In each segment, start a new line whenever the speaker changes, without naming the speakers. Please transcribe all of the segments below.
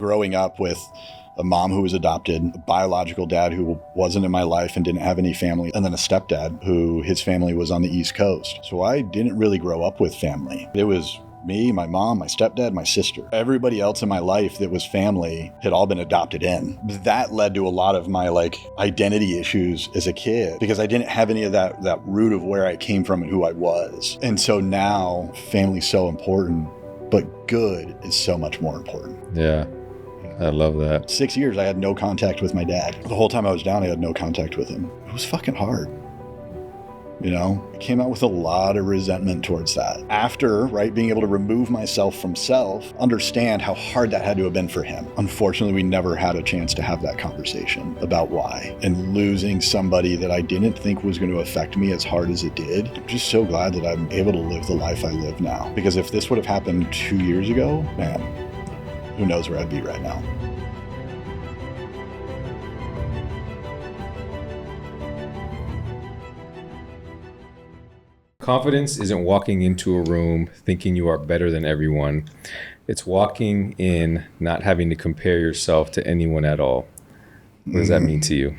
Growing up with a mom who was adopted, a biological dad who wasn't in my life and didn't have any family, and then a stepdad who his family was on the East Coast. So I didn't really grow up with family. It was me, my mom, my stepdad, my sister. Everybody else in my life that was family had all been adopted in. That led to a lot of my identity issues as a kid because I didn't have any of that root of where I came from and who I was. And so now family's so important, but good is so much more important.
Yeah. I love that.
6 years, I had no contact with my dad. The whole time I was down, I had no contact with him. It was fucking hard. I came out with a lot of resentment towards that. After, being able to remove myself from self, understand how hard that had to have been for him. Unfortunately, we never had a chance to have that conversation about why. And losing somebody that I didn't think was going to affect me as hard as it did, I'm just so glad that I'm able to live the life I live now. Because if this would have happened 2 years ago, man, who knows where I'd be right now.
Confidence isn't walking into a room thinking you are better than everyone. It's walking in not having to compare yourself to anyone at all. What does that mean to you?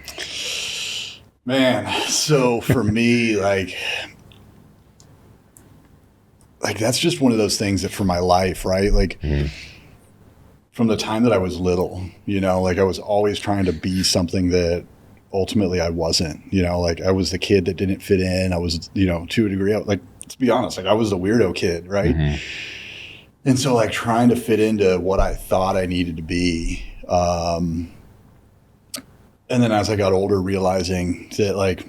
Man, so for me, that's just one of those things that for my life, right? From the time that I was little, I was always trying to be something that ultimately I wasn't, I was the kid that didn't fit in. I was, to a degree, let's be honest, I was the weirdo kid, right? Mm-hmm. And so trying to fit into what I thought I needed to be. And then as I got older, realizing that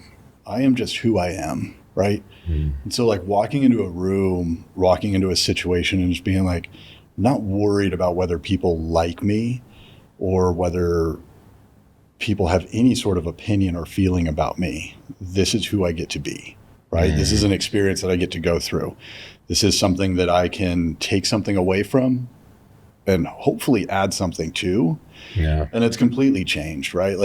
I am just who I am, right? Mm-hmm. And so walking into a room, walking into a situation and just being not worried about whether people like me or whether people have any sort of opinion or feeling about me. This is who I get to be, right? Mm. This is an experience that I get to go through. This is something that I can take something away from and hopefully add something to. Yeah. And it's completely changed, right?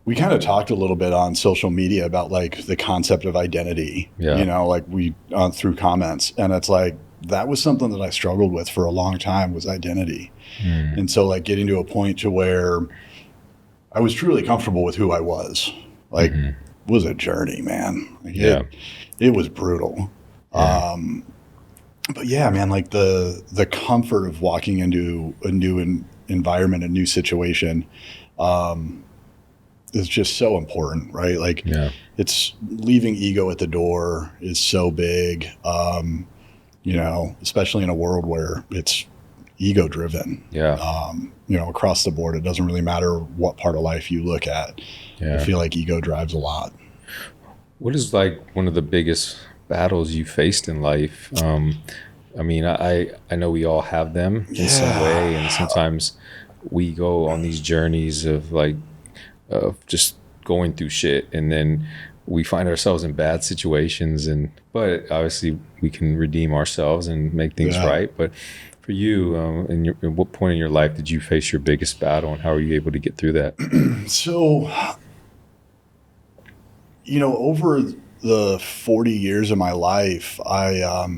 We kind of talked a little bit on social media about the concept of identity, through comments. And it's that was something that I struggled with for a long time, was identity. Mm. And so getting to a point to where I was truly comfortable with who I was, was a journey, man. It was brutal. Yeah. But yeah, man, the comfort of walking into a new environment, a new situation, is just so important, right? It's leaving ego at the door is so big. Especially in a world where it's ego driven. Yeah. Across the board, it doesn't really matter what part of life you look at. Yeah. I feel ego drives a lot.
What is one of the biggest battles you faced in life? I know we all have them in some way, and sometimes we go on these journeys of just going through shit, and then we find ourselves in bad situations, but obviously we can redeem ourselves and make things right. But for you, at what point in your life did you face your biggest battle, and how were you able to get through that?
So, over the 40 years of my life, I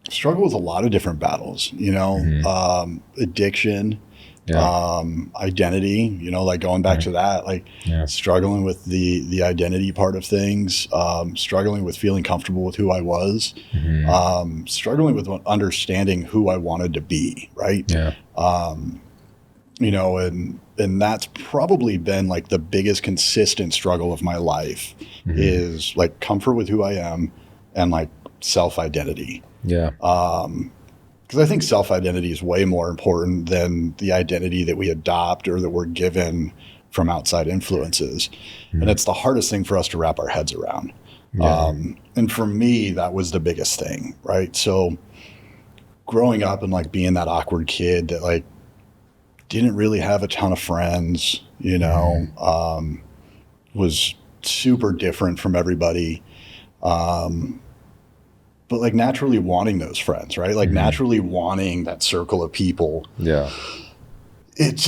struggled with a lot of different battles, addiction, identity, going back to that, struggling with the identity part of things, struggling with feeling comfortable with who I was, struggling with understanding who I wanted to be, right? Yeah. And that's probably been the biggest consistent struggle of my life, is comfort with who I am and self-identity. Yeah. Because I think self-identity is way more important than the identity that we adopt or that we're given from outside influences. Mm. And it's the hardest thing for us to wrap our heads around. Yeah. And for me, that was the biggest thing, right? So growing up and being that awkward kid that didn't really have a ton of friends, was super different from everybody. But naturally wanting those friends, right? Naturally wanting that circle of people. Yeah. It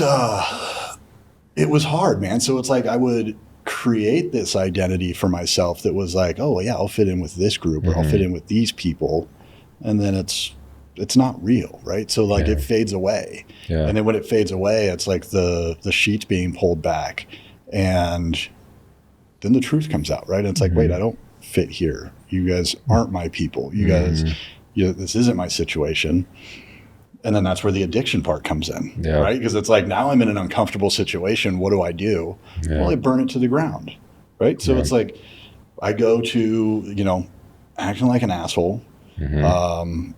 was hard, man. So it's I would create this identity for myself that was oh yeah, I'll fit in with this group or I'll fit in with these people. And then it's it's not real, right? So like
Yeah.
it fades away.
Yeah.
And then when it fades away, it's like the sheets being pulled back, and then the truth comes out, right? And it's like, wait, I don't fit here. You guys aren't my people. You guys, this isn't my situation. And then that's where the addiction part comes in, right? Because it's like, now I'm in an uncomfortable situation. What do? Well, I burn it to the ground, right? So it's like, I go to, acting like an asshole,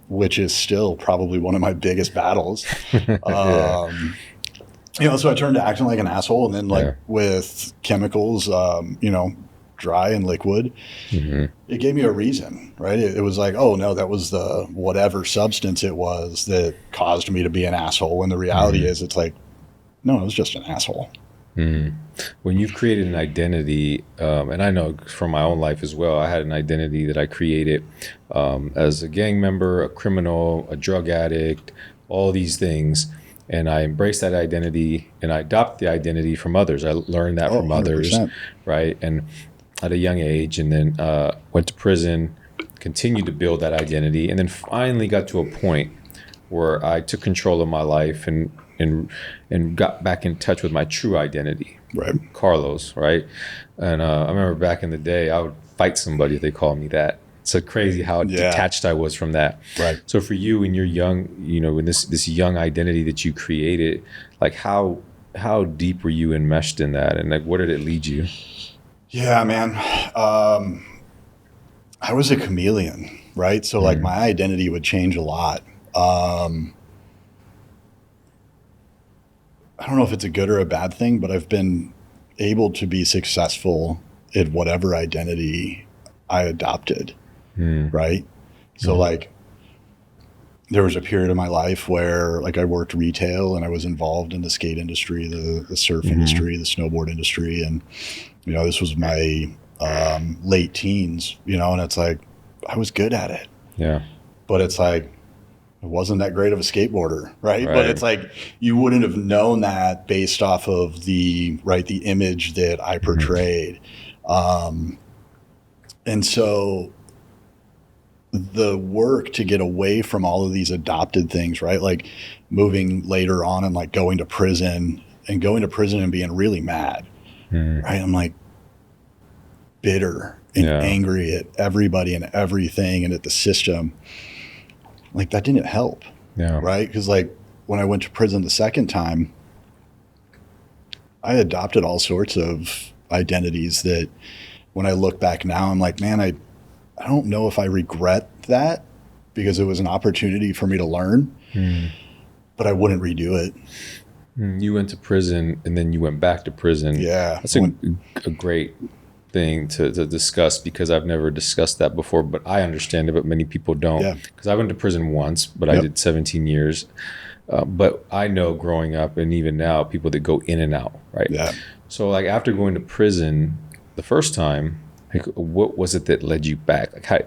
which is still probably one of my biggest battles. So I turned to acting like an asshole, and then with chemicals, dry and liquid, it gave me a reason, right? It was like, oh no, that was the whatever substance it was that caused me to be an asshole. When the reality is, it's like, no, it was just an asshole.
When you've created an identity, and I know from my own life as well, I had an identity that I created as a gang member, a criminal, a drug addict, all these things. And I embraced that identity, and I adopted the identity from others. I learned that from
100%.
others, right? And at a young age, and then went to prison, continued to build that identity, and then finally got to a point where I took control of my life and got back in touch with my true identity,
right?
Carlos, right? And I remember back in the day, I would fight somebody if they called me that. It's so crazy how detached I was from that.
Right.
So for you, when you're young, in this young identity that you created, like how deep were you enmeshed in that, and like where did it lead you?
Yeah, man. I was a chameleon, right? So like my identity would change a lot. I don't know if it's a good or a bad thing, but I've been able to be successful at whatever identity I adopted, right? So like there was a period of my life where like I worked retail, and I was involved in the skate industry, the surf industry, the snowboard industry. And, this was my late teens, and it's like, I was good at it. Yeah. But it's like, I wasn't that great of a skateboarder, right? But it's like, you wouldn't have known that based off of the image that I portrayed. And so the work to get away from all of these adopted things, right? Like moving later on and like going to prison and being really mad, right? I'm like bitter and angry at everybody and everything and at the system. Like that didn't help, right? Because like when I went to prison the second time, I adopted all sorts of identities that when I look back now, I'm like, man, I don't know if I regret that, because it was an opportunity for me to learn, but I wouldn't redo it.
You went to prison and then you went back to prison.
Yeah.
That's a great thing to discuss, because I've never discussed that before, but I understand it, but many people don't. Because I went to prison once, but I did 17 years. But I know growing up and even now, people that go in and out, right? Yeah. So like after going to prison the first time, like what was it that led you back? Like how,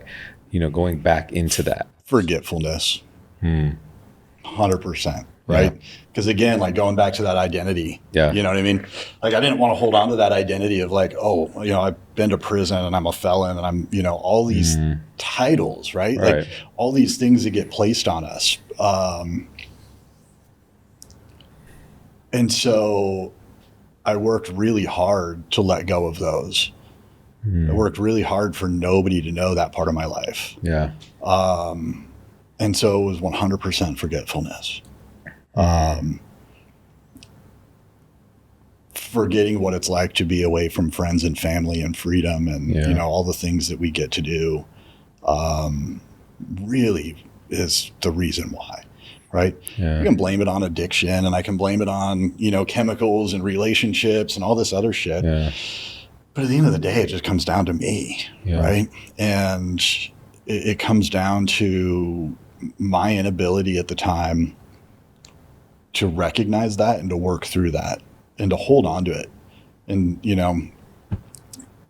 going back into that?
Forgetfulness. 100%. Right. Because again, like going back to that identity, you know what I mean? Like I didn't want to hold on to that identity of like, oh, I've been to prison and I'm a felon and I'm, all these titles, right? Like all these things that get placed on us. And so I worked really hard to let go of those. I worked really hard for nobody to know that part of my life. Yeah. And so it was 100% forgetfulness. Forgetting what it's like to be away from friends and family and freedom and all the things that we get to do really is the reason why, right? You can blame it on addiction, and I can blame it on chemicals and relationships and all this other shit, but at the end of the day it just comes down to me, right? And it comes down to my inability at the time to recognize that and to work through that and to hold on to it. And,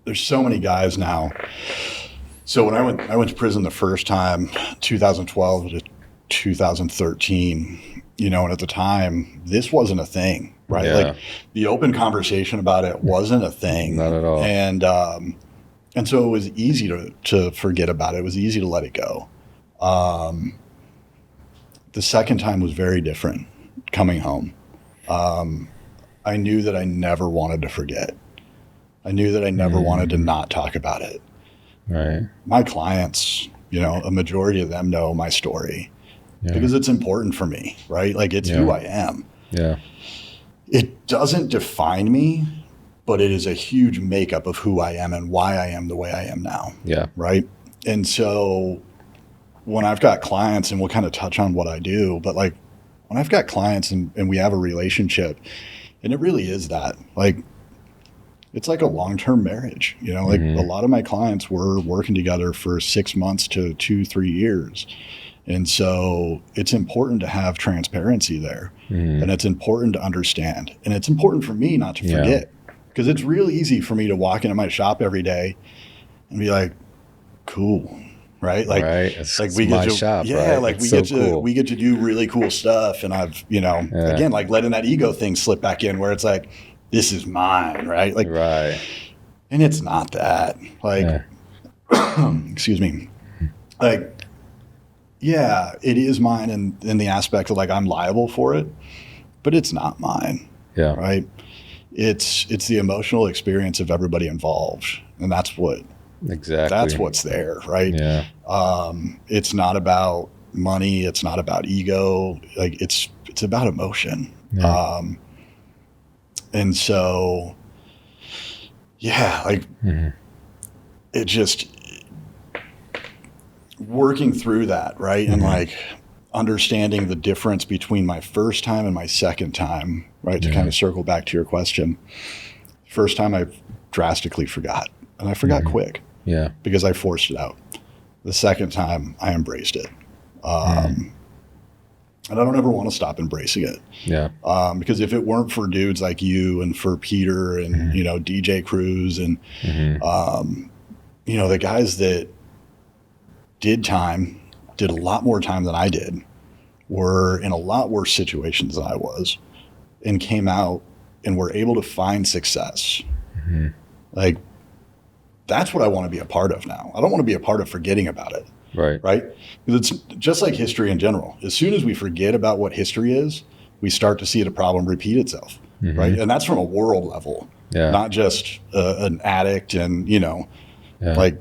there's so many guys now. So when I went to prison the first time, 2012 to 2013, and at the time this wasn't a thing, right? Like the open conversation about it wasn't a thing.
Not at all.
And so it was easy to forget about it. It was easy to let it go. the second time was very different coming home. I knew that I never wanted to forget. I knew that I never wanted to not talk about it.
Right.
My clients, a majority of them know my story because it's important for me, right? Like it's who I am.
Yeah.
It doesn't define me, but it is a huge makeup of who I am and why I am the way I am now.
Yeah.
Right. And so when I've got clients, and we'll kind of touch on what I do, but like when I've got clients and we have a relationship, and it really is that, like, it's like a long-term marriage, like a lot of my clients were working together for 6 months to 2-3 years. And so it's important to have transparency there, and it's important to understand, and it's important for me not to forget, because it's real easy for me to walk into my shop every day and be like, cool. Right. Like,
It's
we
my
get to,
shop, right?
like
it's
we get to do really cool stuff. And I've, again, like letting that ego thing slip back in where it's like, this is mine. Right. Like, and it's not that, like, excuse me. Like, yeah, it is mine in the aspect of like, I'm liable for it, but it's not mine.
Yeah.
Right. It's the emotional experience of everybody involved. And that's what's there, right?
Yeah.
It's not about money. It's not about ego. Like it's about emotion.
Yeah.
And so, like it just working through that, right? And like understanding the difference between my first time and my second time, right? To kind of circle back to your question. First time I drastically forgot, and I forgot quick.
Yeah.
Because I forced it out. The second time I embraced it. And I don't ever want to stop embracing it.
Yeah.
Because if it weren't for dudes like you and for Peter and, DJ Cruz and, the guys that did a lot more time than I did, were in a lot worse situations than I was, and came out and were able to find success. Like, that's what I want to be a part of now. I don't want to be a part of forgetting about it.
Right.
Right? Because it's just like history in general. As soon as we forget about what history is, we start to see the problem repeat itself. Right? And that's from a world level, not just an addict and, like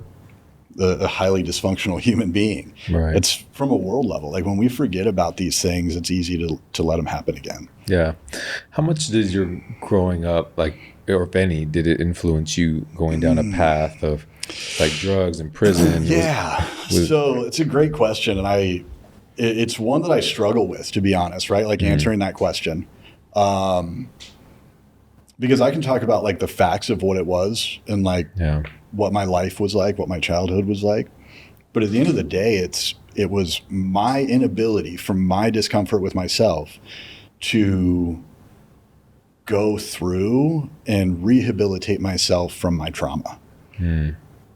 a highly dysfunctional human being.
Right.
It's from a world level. Like when we forget about these things, it's easy to let them happen again.
Yeah. How much did your growing up, like, or if any, did it influence you going down a path of like drugs and prison?
So it's a great question. And it's one that I struggle with, to be honest, right? Like answering that question. Because I can talk about like the facts of what it was and like what my life was like, what my childhood was like. But at the end of the day, it was my inability from my discomfort with myself to go through and rehabilitate myself from my trauma.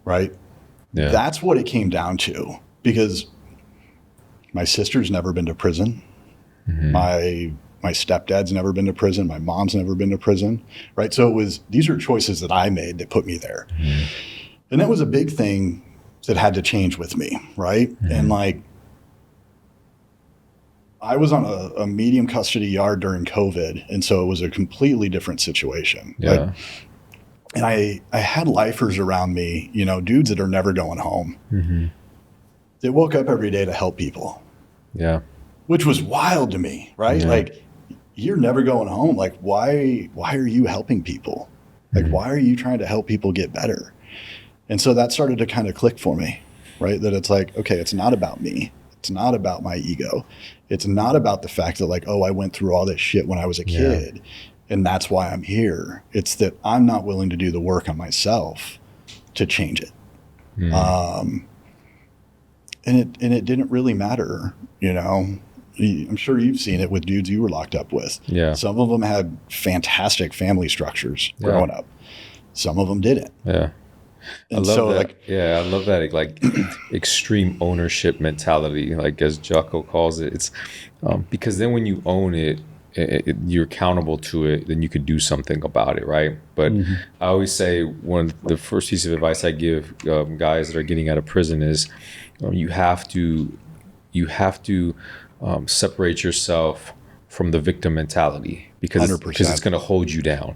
Right? Yeah. That's what it came down to, because my sister's never been to prison. My stepdad's never been to prison. My mom's never been to prison. Right? So these are choices that I made that put me there. And that was a big thing that had to change with me. Right? And like, I was on a medium custody yard during COVID. And so it was a completely different situation.
Yeah.
Like, and I had lifers around me, dudes that are never going home. They woke up every day to help people. Yeah. Which was wild to me, right? Yeah. Like, you're never going home. Like, why are you helping people? Like, why are you trying to help people get better? And so that started to kind of click for me, right? That it's like, okay, it's not about me. It's not about my ego. It's not about the fact that like, oh, I went through all this shit when I was a kid. And that's why I'm here. It's that I'm not willing to do the work on myself to change it. And it didn't really matter, I'm sure you've seen it with dudes you were locked up with. Yeah. Some of them had fantastic family structures growing up. Some of them didn't. Yeah.
And I love that. I love that, like extreme ownership mentality, like as Jocko calls it. It's because then when you own it, you're accountable to it, then you could do something about it, right? But I always say one of the first piece of advice I give guys that are getting out of prison is you have to separate yourself from the victim mentality because it's
100%.
going to hold you down.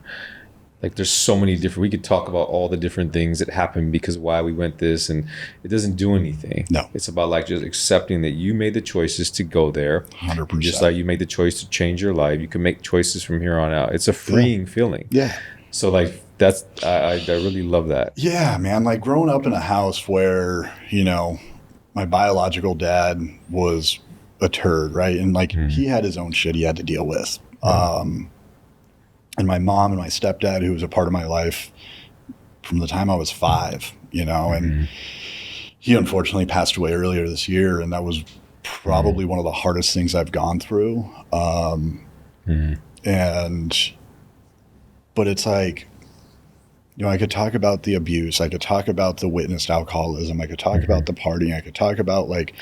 Like there's so many different, we could talk about all the different things that happened because why we went this, and it doesn't do anything.
No.
It's about like just accepting that you made the choices to go there.
100%.
Just like you made the choice to change your life, you can make choices from here on out. It's a freeing feeling.
Yeah.
So like that's, I really love that.
Yeah, man. Like growing up in a house where, you know, my biological dad was a turd, right? And like he had his own shit he had to deal with. And my mom and my stepdad, who was a part of my life from the time I was 5, you know, and he unfortunately passed away earlier this year. And that was probably one of the hardest things I've gone through. But it's like, you know, I could talk about the abuse. I could talk about the witnessed alcoholism. I could talk about the partying. I could talk about like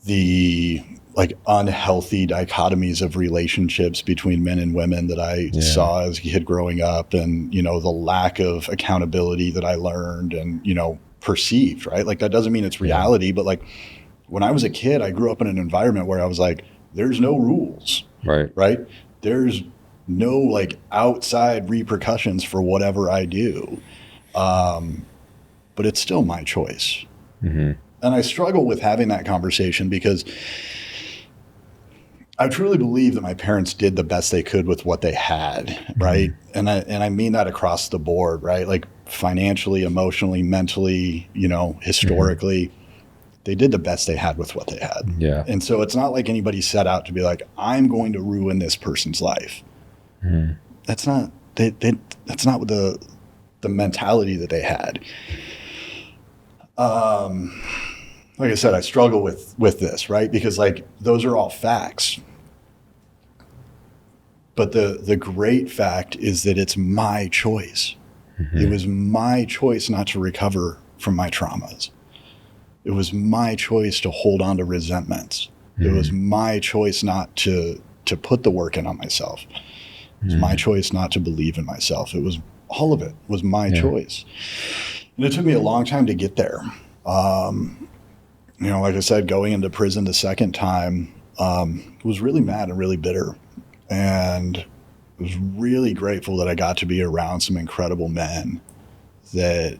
the like unhealthy dichotomies of relationships between men and women that I saw as a kid growing up, and, you know, the lack of accountability that I learned and, you know, perceived, right? Like that doesn't mean it's reality, but like when I was a kid, I grew up in an environment where I was like, there's no rules, right? There's no like outside repercussions for whatever I do. But it's still my choice. And I struggle with having that conversation because I truly believe that my parents did the best they could with what they had, right? And I mean that across the board, right? Like financially, emotionally, mentally, you know, historically, they did the best they had with what they had.
Yeah.
And so it's not like anybody set out to be like, I'm going to ruin this person's life. That's not that's not the mentality that they had. Like I said, I struggle with this, right? Because like those are all facts. But the great fact is that it's my choice. It was my choice not to recover from my traumas. It was my choice to hold on to resentments. It was my choice not to put the work in on myself. It was my choice not to believe in myself. It was all of it was my choice. And it took me a long time to get there. You know, like I said, going into prison the second time, was really mad and really bitter. And was really grateful that I got to be around some incredible men that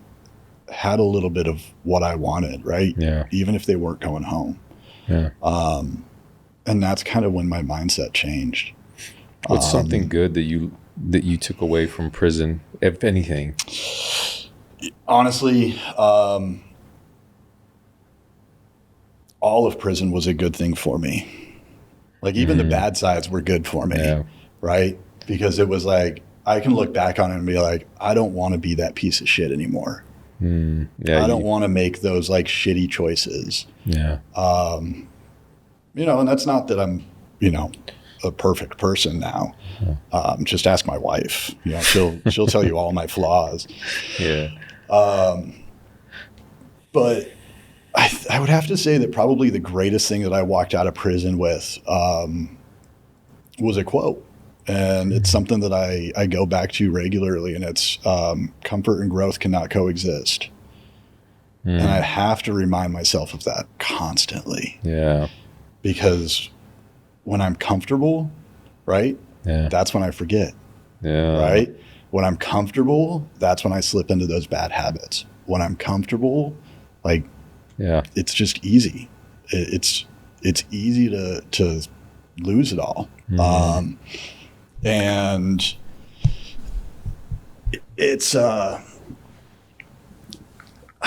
had a little bit of what I wanted, right?
Yeah.
Even if they weren't going home.
Yeah.
And that's kind of when my mindset changed.
What's something good that you took away from prison, if anything?
Honestly, all of prison was a good thing for me. Like even the bad sides were good for me, right? Because it was like, I can look back on it and be like, I don't want to be that piece of shit anymore. I don't want to make those like shitty choices.
Yeah.
You know, and that's not that I'm, you know, a perfect person now. Just ask my wife. You know, she'll tell you all my flaws.
Yeah.
But I would have to say that probably the greatest thing that I walked out of prison with was a quote. And it's something that I go back to regularly, and it's comfort and growth cannot coexist. And I have to remind myself of that constantly.
Yeah.
Because when I'm comfortable, right, that's when I forget.
Yeah.
Right? When I'm comfortable, that's when I slip into those bad habits. When I'm comfortable, like, it's just easy. It's easy to lose it all. And it's, I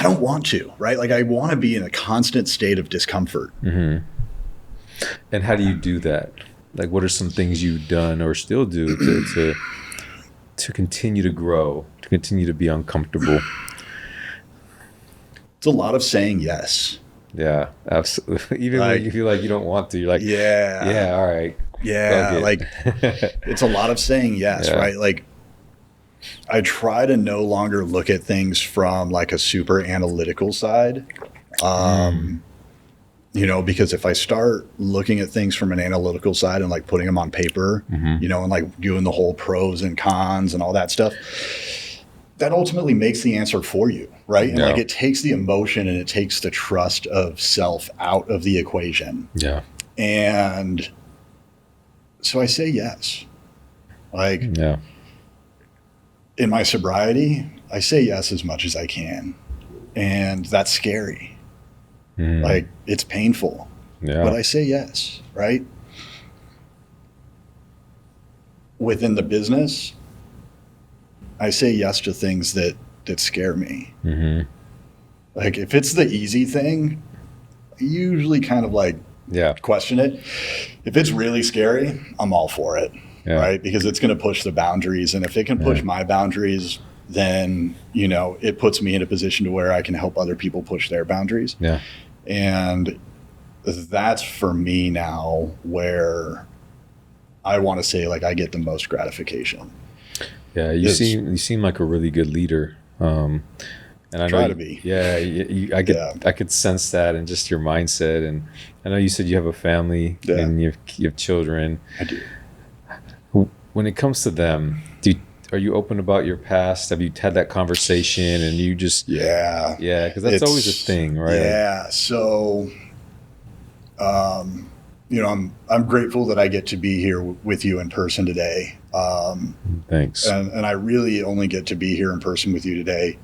don't want to, right? Like I want to be in a constant state of discomfort.
And how do you do that? Like, what are some things you've done or still do to continue to grow, to continue to be uncomfortable?
It's a lot of saying yes.
Yeah, absolutely. Even
like,
when you feel like you don't want to, you're like, all right.
Yeah, like it's a lot of saying yes, right? Like I try to no longer look at things from like a super analytical side. You know, because if I start looking at things from an analytical side and like putting them on paper, you know, and like doing the whole pros and cons and all that stuff, that ultimately makes the answer for you, right? And like it takes the emotion and it takes the trust of self out of the equation.
Yeah.
And so I say yes. Like
Yeah.
in my sobriety, I say yes as much as I can. And that's scary. Like it's painful,
Yeah.
but I say yes, right? Within the business, I say yes to things that scare me. Like if it's the easy thing, I usually kind of like question it. If it's really scary, I'm all for it, right? Because it's going to push the boundaries. And if it can push my boundaries, then, you know, it puts me in a position to where I can help other people push their boundaries.
Yeah.
And that's for me now where I want to say like I get the most gratification.
Yeah, you seem like a really good leader. And I
try
know
to be.
Yeah, I could sense that in just your mindset. And I know you said you have a family and you have children.
I do.
When it comes to them, are you open about your past? Have you had that conversation? And you just because that's always a thing, right?
Yeah. So, you know, I'm grateful that I get to be here with you in person today.
Thanks.
And I really only get to be here in person with you today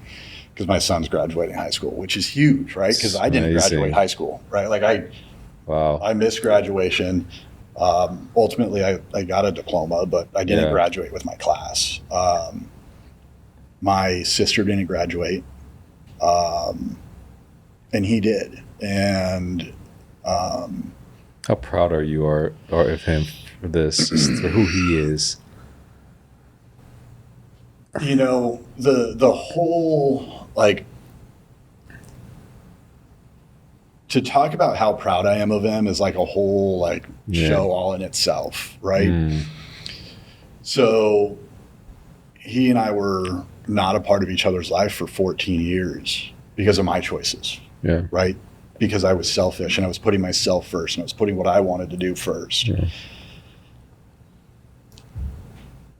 because my son's graduating high school, which is huge, right? Because I didn't graduate high school, right? Like I missed graduation. Ultimately, I got a diploma, but I didn't graduate with my class. My sister didn't graduate, and he did. And
how proud are you of him for this, for who he is?
You know, the whole, like, to talk about how proud I am of him is like a whole like show all in itself, right? So he and I were not a part of each other's life for 14 years because of my choices, right? Because I was selfish and I was putting myself first and I was putting what I wanted to do first.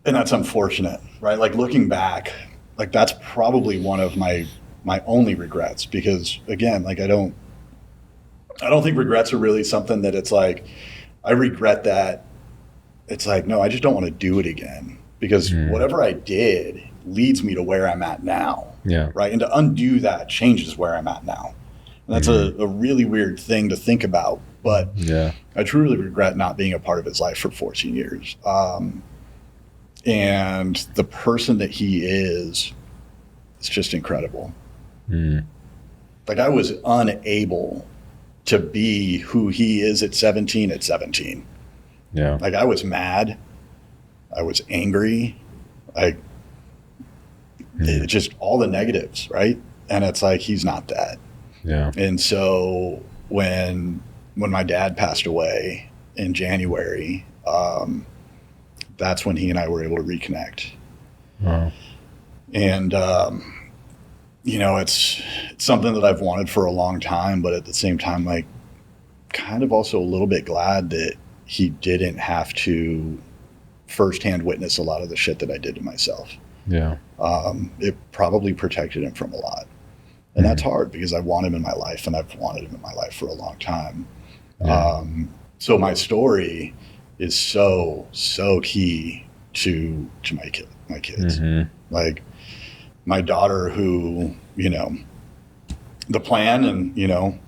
And that's unfortunate, right? Like looking back, like that's probably one of my only regrets because again, like I don't think regrets are really something that it's like, I regret that. It's like, no, I just don't want to do it again because whatever I did leads me to where I'm at now. Right. And to undo that changes where I'm at now. And that's a really weird thing to think about, but I truly regret not being a part of his life for 14 years. And the person that he is just incredible. Like I was unable to be who he is at 17 at 17. Like I was mad. I was angry. Like it just all the negatives, right? And it's like, he's not that. And so when my dad passed away in January, that's when he and I were able to reconnect. And, you know, it's something that I've wanted for a long time, but at the same time, like kind of also a little bit glad that he didn't have to firsthand witness a lot of the shit that I did to myself. It probably protected him from a lot. And that's hard because I want him in my life and I've wanted him in my life for a long time. So my story is so key to my kids. Like my daughter who, you know, the plan and, you know,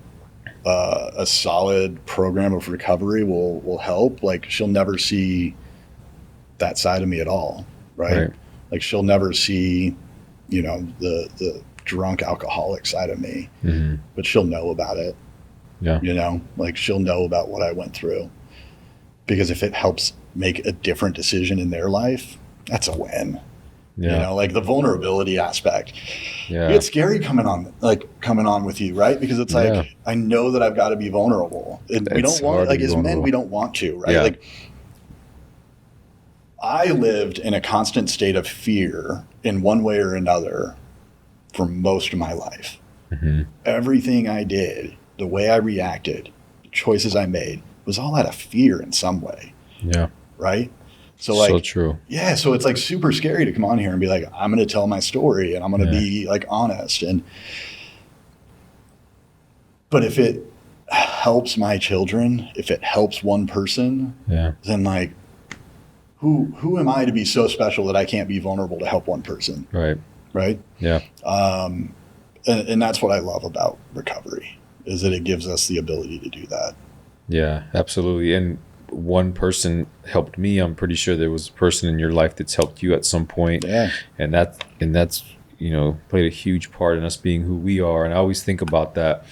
a solid program of recovery will help. Like she'll never see that side of me at all. Right. Like she'll never see, you know, the drunk alcoholic side of me, but she'll know about it. You know, like she'll know about what I went through because if it helps make a different decision in their life, that's a win. You know, like the vulnerability aspect. It's scary coming on with you, right? Because it's like, I know that I've got to be vulnerable. And we don't want, like as men, we don't want to, right? Like I lived in a constant state of fear in one way or another for most of my life. Everything I did, the way I reacted, the choices I made was all out of fear in some way. Right? So like,
so true.
So it's like super scary to come on here and be like, I'm going to tell my story and I'm going to be like honest. But if it helps my children, if it helps one person, then like, who am I to be so special that I can't be vulnerable to help one person? Right.
Yeah.
And that's what I love about recovery, is that it gives us the ability to do that.
Yeah, absolutely. And one person helped me. I'm pretty sure there was a person in your life that's helped you at some point.
Yeah.
And that's, played a huge part in us being who we are. And I always think about that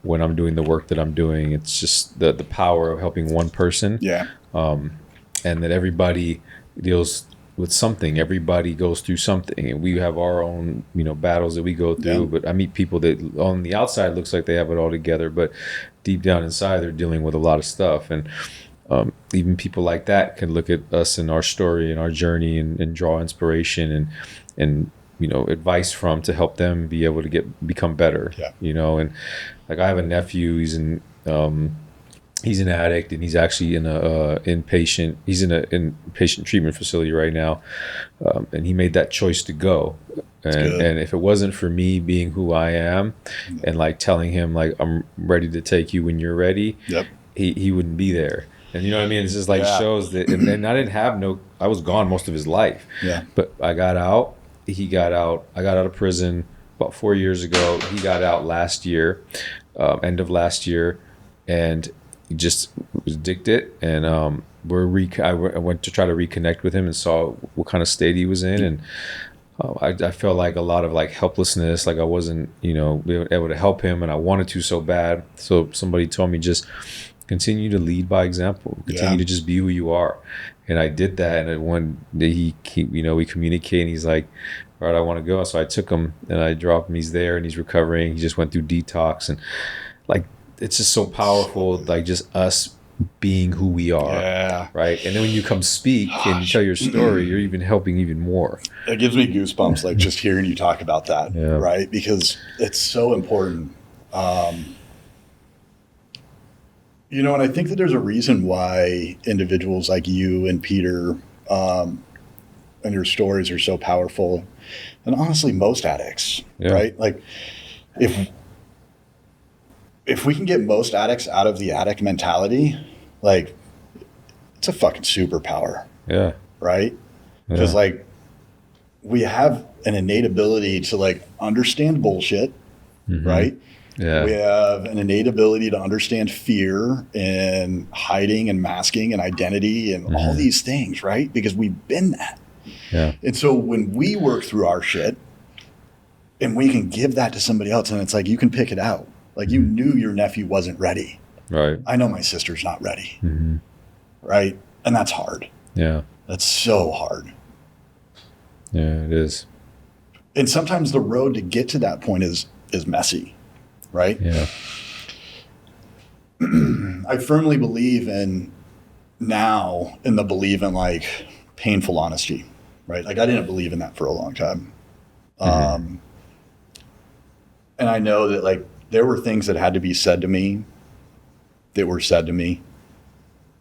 when I'm doing the work that I'm doing. It's just the power of helping one person.
Yeah.
And that everybody deals with something. Everybody goes through something, and we have our own, battles that we go through. Yeah. But I meet people that on the outside looks like they have it all together, but deep down inside, they're dealing with a lot of stuff. And even people like that can look at us and our story and our journey and draw inspiration and advice from to help them be able to become better.
Yeah.
And like I have a nephew. He's an addict, and he's actually in a inpatient. He's in an inpatient treatment facility right now, and he made that choice to go. And if it wasn't for me being who I am, and like telling him like I'm ready to take you when you're ready, he wouldn't be there. And you know what I mean? It's just like shows that. And I didn't have I was gone most of his life.
Yeah.
But I got out. He got out. I got out of prison about 4 years ago. He got out last year, end of last year, and he just was addicted, and I went to try to reconnect with him and saw what kind of state he was in, and I felt like a lot of like helplessness, like I wasn't able to help him, and I wanted to so bad. So somebody told me, just continue to lead by example, continue to just be who you are, and I did that. And one day we communicate, and he's like, all right, I want to go. So I took him and I dropped him. He's there and he's recovering. He just went through detox, and like, it's just so powerful, like just us being who we are, right? And then when you come speak and you tell your story, you're even helping even more.
It gives me goosebumps, like just hearing you talk about that, right? Because it's so important. And I think that there's a reason why individuals like you and Peter and your stories are so powerful. And honestly, most addicts, right? Like if we can get most addicts out of the addict mentality, like, it's a fucking superpower.
Yeah.
Right? Because like, we have an innate ability to like understand bullshit, right?
Yeah.
We have an innate ability to understand fear and hiding and masking and identity and all these things, right? Because we've been that.
Yeah.
And so when we work through our shit and we can give that to somebody else, and it's like, you can pick it out. Like, you knew your nephew wasn't ready.
Right.
I know my sister's not ready. Right. And that's hard.
Yeah.
That's so hard.
Yeah, it is.
And sometimes the road to get to that point is messy. Right.
Yeah.
I firmly believe in like painful honesty. Right. Like, I didn't believe in that for a long time. And I know that like, there were things that had to be said to me that were said to me.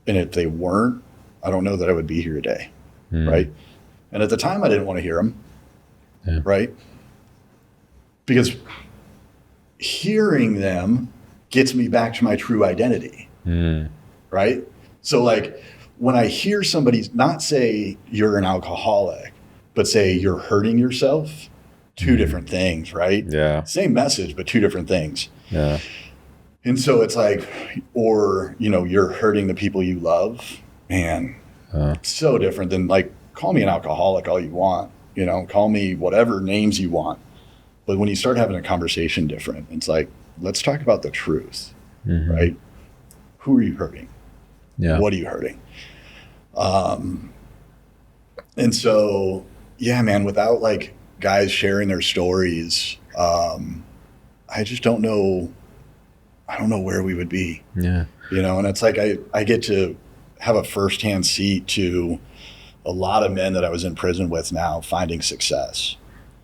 And if they weren't, I don't know that I would be here today. Right. And at the time, I didn't want to hear them. Right. Because hearing them gets me back to my true identity. Right. So like, when I hear somebody not say you're an alcoholic, but say you're hurting yourself, two different things, right?
Yeah.
Same message, but two different things.
Yeah.
And so it's like, or, you're hurting the people you love, man, so different than like, call me an alcoholic all you want, call me whatever names you want. But when you start having a conversation different, it's like, let's talk about the truth, right? Who are you hurting?
Yeah.
What are you hurting? And so, yeah, man, without like guys sharing their stories, I just don't know. I don't know where we would be.
Yeah.
And it's like, I get to have a firsthand seat to a lot of men that I was in prison with now finding success.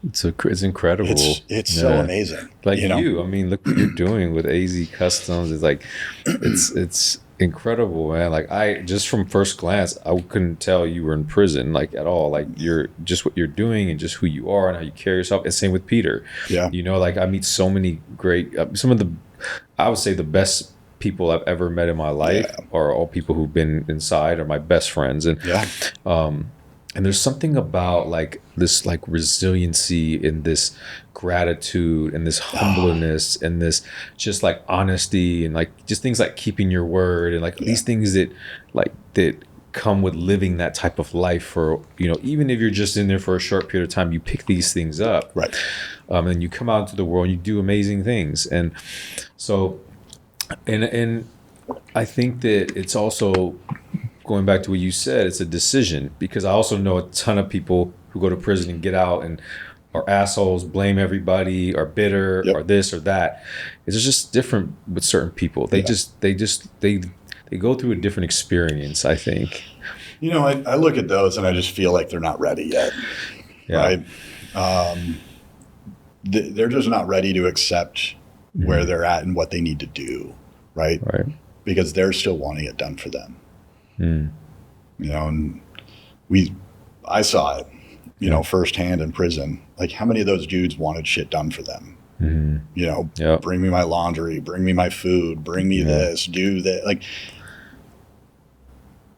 It's incredible.
It's so amazing.
Like I mean, look what you're doing with AZ Customs. It's like, it's incredible, man. Like, I just from first glance, I couldn't tell you were in prison, like, at all. Like, you're just what you're doing and just who you are and how you carry yourself. And same with Peter.
Yeah.
Like, I meet so many great, some of the, I would say the best people I've ever met in my life are all people who've been inside are my best friends. And and there's something about like this like resiliency and this gratitude and this humbleness and this just like honesty and like just things like keeping your word and like these things that like that come with living that type of life for, you know, even if you're just in there for a short period of time, you pick these things up.
Right.
And you come out into the world and you do amazing things. And so, and I think that it's also going back to what you said, it's a decision, because I also know a ton of people who go to prison and get out and are assholes, blame everybody, are bitter, or this or that. It's just different with certain people. They they go through a different experience, I think.
You know, I look at those and I just feel like they're not ready yet. Right. They're just not ready to accept where they're at and what they need to do. Right. Because they're still wanting it done for them. You know, and I saw it, you know, firsthand in prison. Like, how many of those dudes wanted shit done for them? You know, bring me my laundry, bring me my food, bring me this, do that. Like,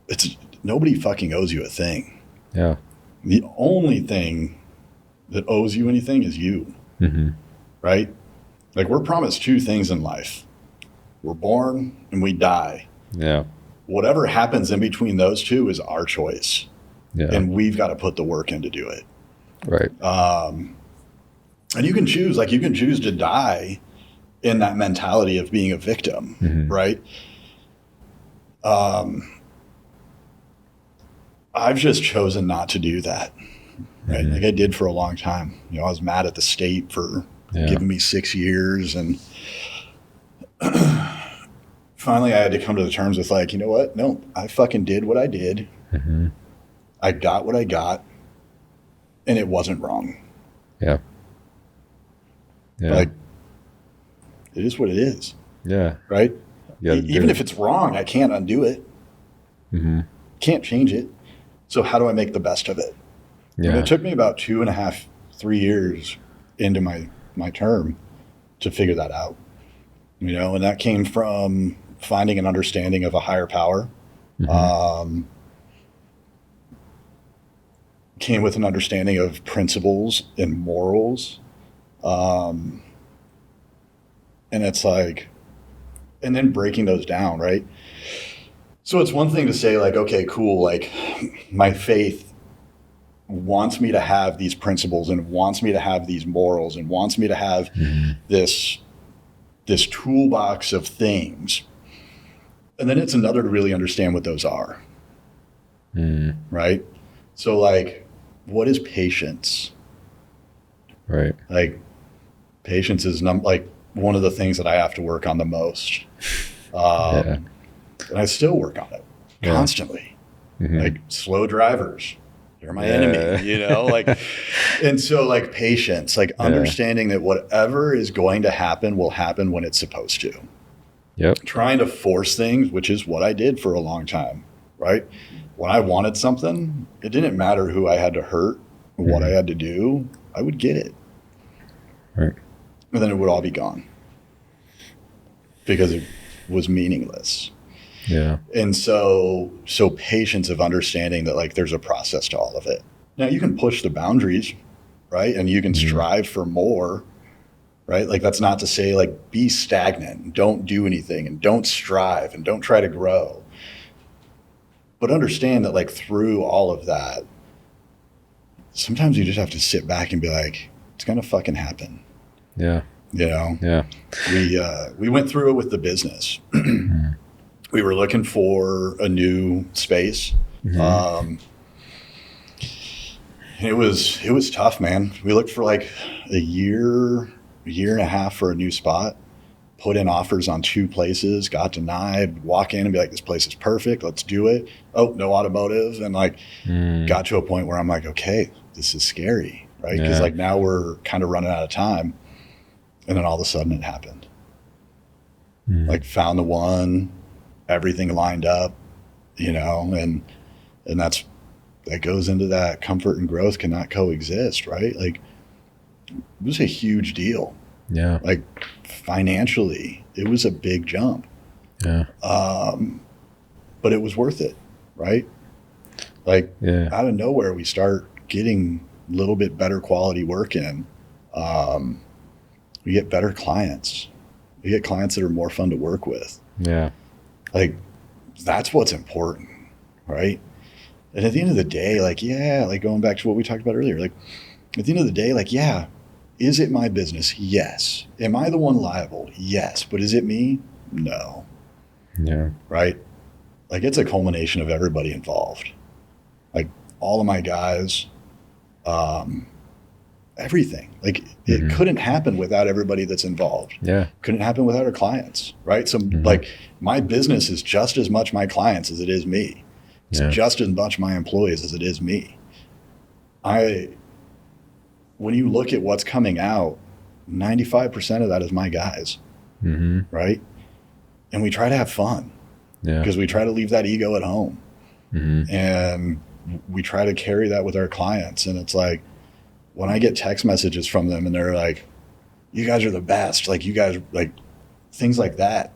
it's nobody fucking owes you a thing. The only thing that owes you anything is you. Right? Like, we're promised two things in life. We're born and we die. Whatever happens in between those two is our choice. And we've got to put the work in to do it. And you can choose, like, you can choose to die in that mentality of being a victim, right? I've just chosen not to do that, right? Like I did for a long time. You know, I was mad at the state for giving me 6 years, and finally I had to come to the terms with, like, you know what? No, I fucking did what I did. I got what I got, and it wasn't wrong. Like, it is what it is. Right? Even if it's wrong, I can't undo it. Can't change it. So how do I make the best of it? And it took me about 2.5, 3 years into my term to figure that out. You know, and that came from finding an understanding of a higher power. Came with an understanding of principles and morals. And it's like, and then breaking those down, right? So it's one thing to say, like, okay, cool, like, my faith wants me to have these principles and wants me to have these morals and wants me to have this toolbox of things. And then it's another to really understand what those are. Right? So, like, what is patience? Like, patience is like one of the things that I have to work on the most. And I still work on it constantly. Like, slow drivers, they're my enemy, you know, like, and so, like, patience, like understanding that whatever is going to happen will happen when it's supposed to. Trying to force things, which is what I did for a long time, right? When I wanted something, it didn't matter who I had to hurt, what I had to do, I would get it. And then it would all be gone because it was meaningless. And so patience of understanding that, like, there's a process to all of it. Now, you can push the boundaries, right? And you can strive for more, right? Like, that's not to say, like, be stagnant and don't do anything and don't strive and don't try to grow. But understand that, like, through all of that, sometimes you just have to sit back and be like, it's going to fucking happen. You know? We went through it with the business. We were looking for a new space. It was tough, man. We looked for like a year and a half for a new spot, put in offers on 2 places, got denied, walk in and be like, this place is perfect, let's do it. Oh, no automotive. And like, got to a point where I'm like, okay, this is scary, right? Because like, now we're kind of running out of time. And then all of a sudden it happened. Like, found the one, everything lined up, you know, and that goes into that comfort and growth cannot coexist, right? Like, it was a huge deal. Like, financially, it was a big jump.
Yeah.
But it was worth it, right? Like out of nowhere, we start getting a little bit better quality work in. We get better clients. We get clients that are more fun to work with.
Yeah.
Like, that's what's important, right? And at the end of the day, like, yeah, like going back to what we talked about earlier, like at the end of the day, like, yeah, is it my business? Yes. Am I the one liable? Yes. But is it me? No.
Yeah.
Right? Like, it's a culmination of everybody involved. Like, all of my guys, everything. Like, it couldn't happen without everybody that's involved.
Yeah.
Couldn't happen without our clients, right? So, like, my business is just as much my clients as it is me. It's just as much my employees as it is me. When you look at what's coming out, 95% of that is my guys, right? And we try to have fun because we try to leave that ego at home. And we try to carry that with our clients. And it's like, when I get text messages from them and they're like, you guys are the best, like you guys, like things like that,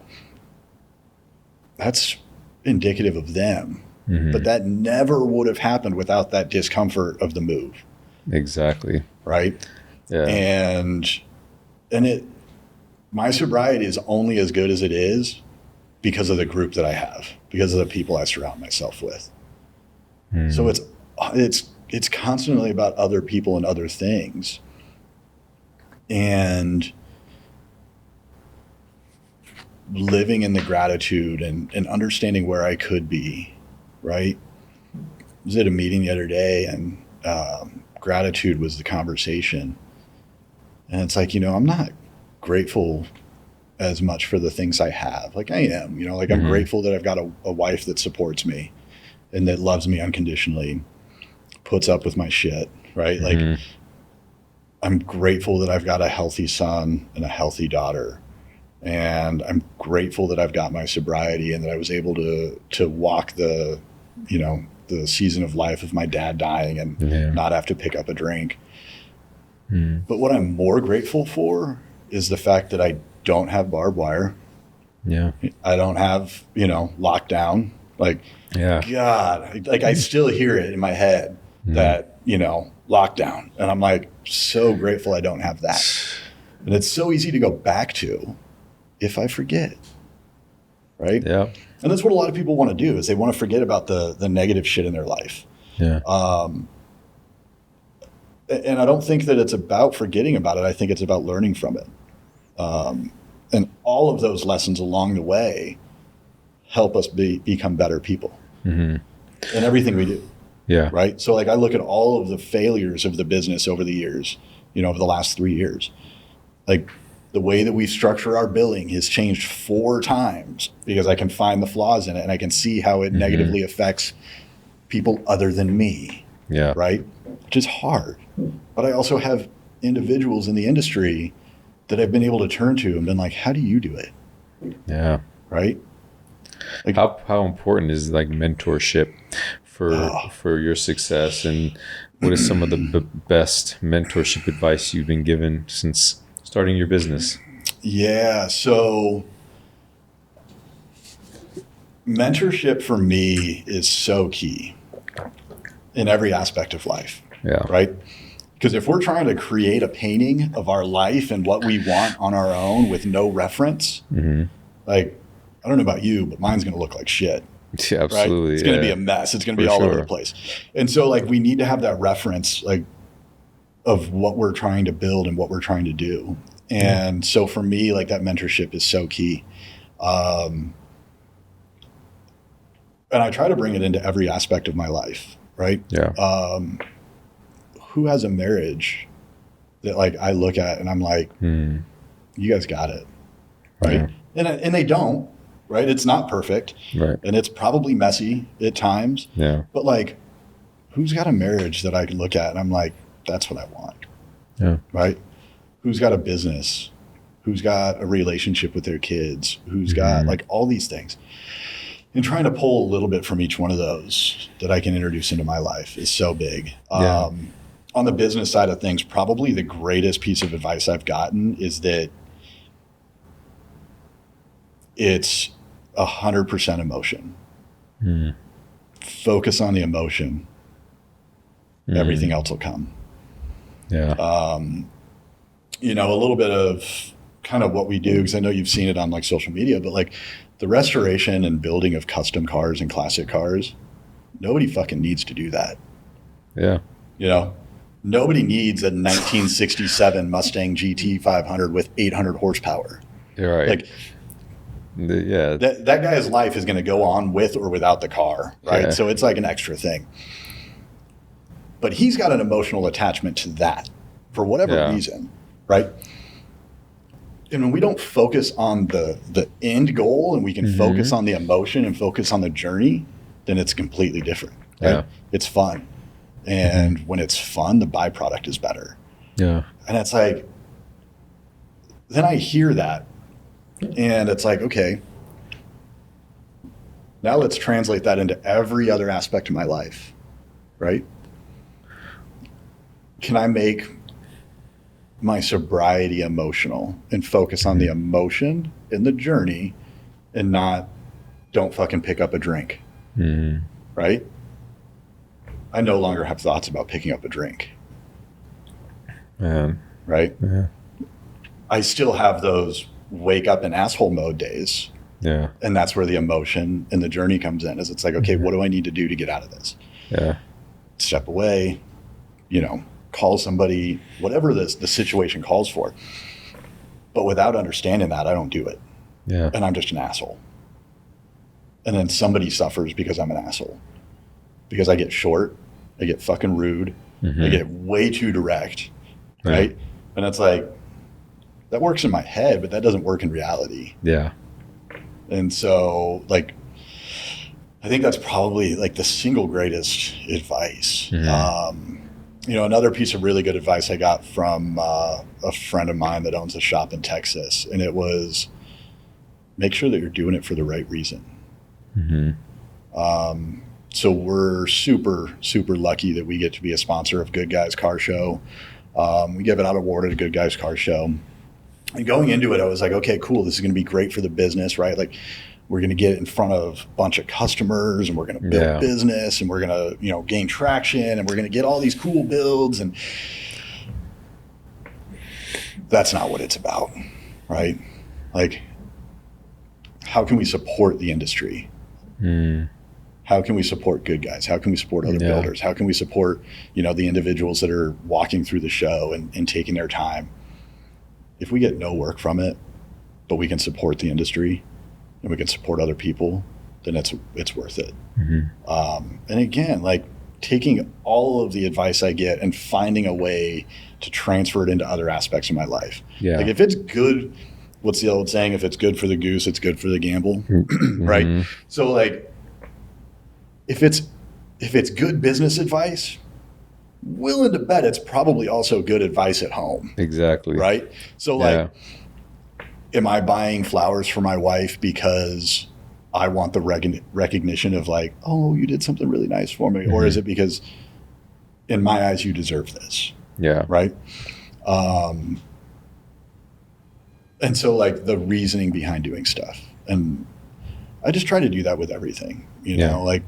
that's indicative of them. But that never would have happened without that discomfort of the move.
Exactly.
Right.
Yeah.
And my sobriety is only as good as it is because of the group that I have, because of the people I surround myself with. So it's constantly about other people and other things. And living in the gratitude and understanding where I could be, right? I was at a meeting the other day and gratitude was the conversation. And it's like, I'm not grateful as much for the things I have. Like I am, like I'm grateful that I've got a wife that supports me and that loves me unconditionally, puts up with my shit, right? Like I'm grateful that I've got a healthy son and a healthy daughter. And I'm grateful that I've got my sobriety and that I was able to walk the season of life of my dad dying and not have to pick up a drink. But what I'm more grateful for is the fact that I don't have barbed wire.
Yeah.
I don't have, lockdown. Like, God, like I still hear it in my head that, lockdown. And I'm like, so grateful I don't have that. And it's so easy to go back to if I forget. Right?
Yeah.
And that's what a lot of people want to do is they want to forget about the negative shit in their life.
Yeah.
And I don't think that it's about forgetting about it. I think it's about learning from it. And all of those lessons along the way help us become better people in everything we do.
Yeah.
Right. So like I look at all of the failures of the business over the years, over the last 3 years, like the way that we structure our billing has changed 4 times because I can find the flaws in it and I can see how it negatively affects people other than me.
Yeah.
Right. Which is hard. But I also have individuals in the industry that I've been able to turn to and been like, how do you do it?
Yeah.
Right. Like,
how important is like mentorship for your success, and what is some of the best mentorship advice you've been given since starting your business?
Yeah. So mentorship for me is so key in every aspect of life.
Yeah.
Right. Because if we're trying to create a painting of our life and what we want on our own with no reference, like, I don't know about you, but mine's going to look like shit.
Yeah, absolutely.
Right? It's going to be a mess. It's going to be all over the place. And so like, we need to have that reference, like of what we're trying to build and what we're trying to do. And so for me, like that mentorship is so key. And I try to bring it into every aspect of my life. Right.
Yeah.
Who has a marriage that like I look at and I'm like, you guys got it. Right. Yeah. And they don't. Right. It's not perfect.
Right.
And it's probably messy at times.
Yeah.
But like, who's got a marriage that I can look at and I'm like, that's what I want.
Yeah.
Right. Who's got a business? Who's got a relationship with their kids? Who's got like all these things? And trying to pull a little bit from each one of those that I can introduce into my life is so big.
Yeah.
On the business side of things, probably the greatest piece of advice I've gotten is that it's 100% emotion. Focus on the emotion. Everything else will come.
Yeah.
You know, a little bit of kind of what we do, because I know you've seen it on like social media, but like the restoration and building of custom cars and classic cars, nobody fucking needs to do that.
Yeah.
You know, nobody needs a 1967 Mustang GT 500 with 800 horsepower.
You're right.
Like,
yeah.
that guy's life is going to go on with or without the car, right?
Yeah.
So it's like an extra thing. But he's got an emotional attachment to that for whatever reason, right? And when we don't focus on the end goal and we can focus on the emotion and focus on the journey, then it's completely different, right?
Yeah.
It's fun. And when it's fun, the byproduct is better.
Yeah.
And it's like, then I hear that and it's like, okay, now let's translate that into every other aspect of my life, right? Can I make my sobriety emotional and focus on the emotion in the journey and not don't fucking pick up a drink, right? I no longer have thoughts about picking up a drink, right?
Yeah.
I still have those wake up in asshole mode days.
Yeah.
And that's where the emotion and the journey comes in, is it's like, okay, what do I need to do to get out of this?
Yeah.
Step away, you know, call somebody, whatever the situation calls for. But without understanding that, I don't do it.
Yeah.
And I'm just an asshole. And then somebody suffers because I'm an asshole. Because I get short, I get fucking rude, I get way too direct, right? And it's like, that works in my head, but that doesn't work in reality.
Yeah.
And so, like, I think that's probably like the single greatest advice. You know, another piece of really good advice I got from a friend of mine that owns a shop in Texas, and it was, make sure that you're doing it for the right reason. So we're super, super lucky that we get to be a sponsor of Good Guys Car Show. We give it out award at a Good Guys Car Show. And going into it, I was like, okay, cool. This is going to be great for the business, right? Like, we're going to get in front of a bunch of customers and we're going to build business and we're going to, you know, gain traction and we're going to get all these cool builds. And that's not what it's about, right? Like, how can we support the industry? How can we support Good Guys? How can we support other builders? How can we support, you know, the individuals that are walking through the show and taking their time? If we get no work from it, but we can support the industry and we can support other people, then it's worth it. And again, like, taking all of the advice I get and finding a way to transfer it into other aspects of my life. Like, if it's good, what's the old saying? If it's good for the goose, it's good for the gamble, right? So, like, if it's good business advice, willing to bet it's probably also good advice at home.
Exactly.
Right? So, like, am I buying flowers for my wife because I want the recognition of, like, oh, you did something really nice for me? Or is it because in my eyes you deserve this? Right? And so, like, the reasoning behind doing stuff. And I just try to do that with everything, you know, like,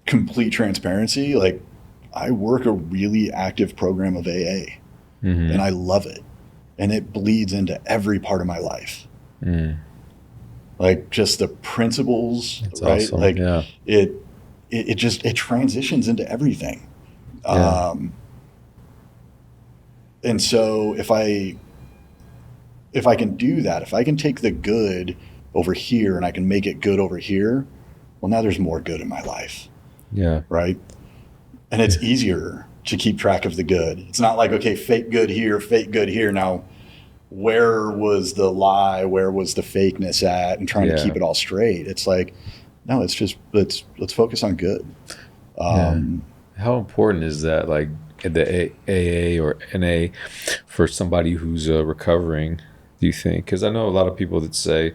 complete transparency. Like, I work a really active program of AA and I love it. And it bleeds into every part of my life. Like, just the principles, that's right? Awesome. Like, it transitions into everything. And so if I can do that, if I can take the good over here and I can make it good over here, well, now there's more good in my life. Right. And it's easier to keep track of the good. It's not like, okay, fake good here, fake good here. Now, where was the lie? Where was the fakeness at? And trying to keep it all straight. It's like, no, it's just, let's focus on good.
How important is that, like, the AA or NA for somebody who's recovering, do you think? Because I know a lot of people that say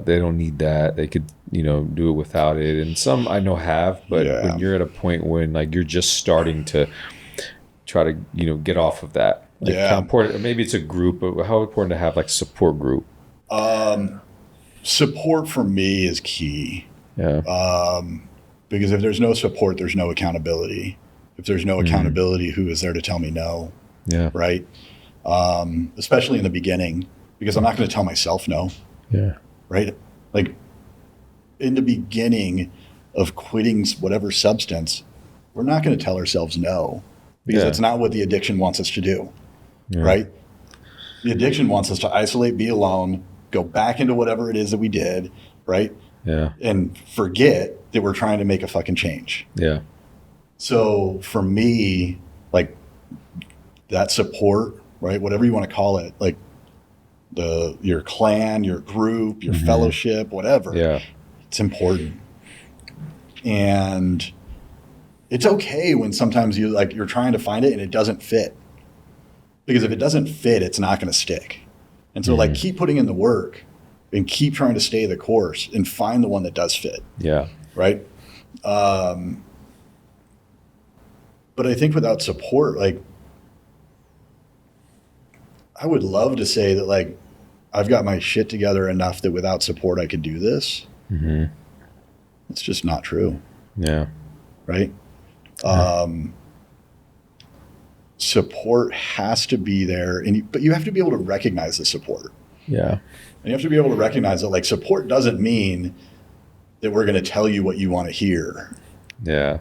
they don't need that. They could, you know, do it without it. And some I know have, but when you're at a point when, like, you're just starting to try to, you know, get off of that. Like, how important, maybe it's a group, but how important to have, like, support group?
support for me is key.
Yeah.
Because if there's no support, there's no accountability. If there's no accountability, who is there to tell me no?
Yeah.
Right. Especially in the beginning, because I'm not going to tell myself no.
Yeah.
Right. Like in the beginning of quitting whatever substance, we're not going to tell ourselves no, because it's not what the addiction wants us to do.
Yeah.
Right. The addiction wants us to isolate, be alone, go back into whatever it is that we did. Right.
Yeah.
And forget that we're trying to make a fucking change.
Yeah.
So for me, like that support, right? Whatever you want to call it, like your clan, your group, your fellowship, whatever.
Yeah.
It's important. And it's okay when sometimes you're trying to find it and it doesn't fit. Because if it doesn't fit, it's not going to stick. And so like keep putting in the work and keep trying to stay the course and find the one that does fit.
Yeah.
Right. But I think without support, like I would love to say that like I've got my shit together enough that without support I could do this. It's just not true.
Yeah.
Right. Support has to be there, but you have to be able to recognize the support.
Yeah.
And you have to be able to recognize that like support doesn't mean that we're going to tell you what you want to hear.
Yeah.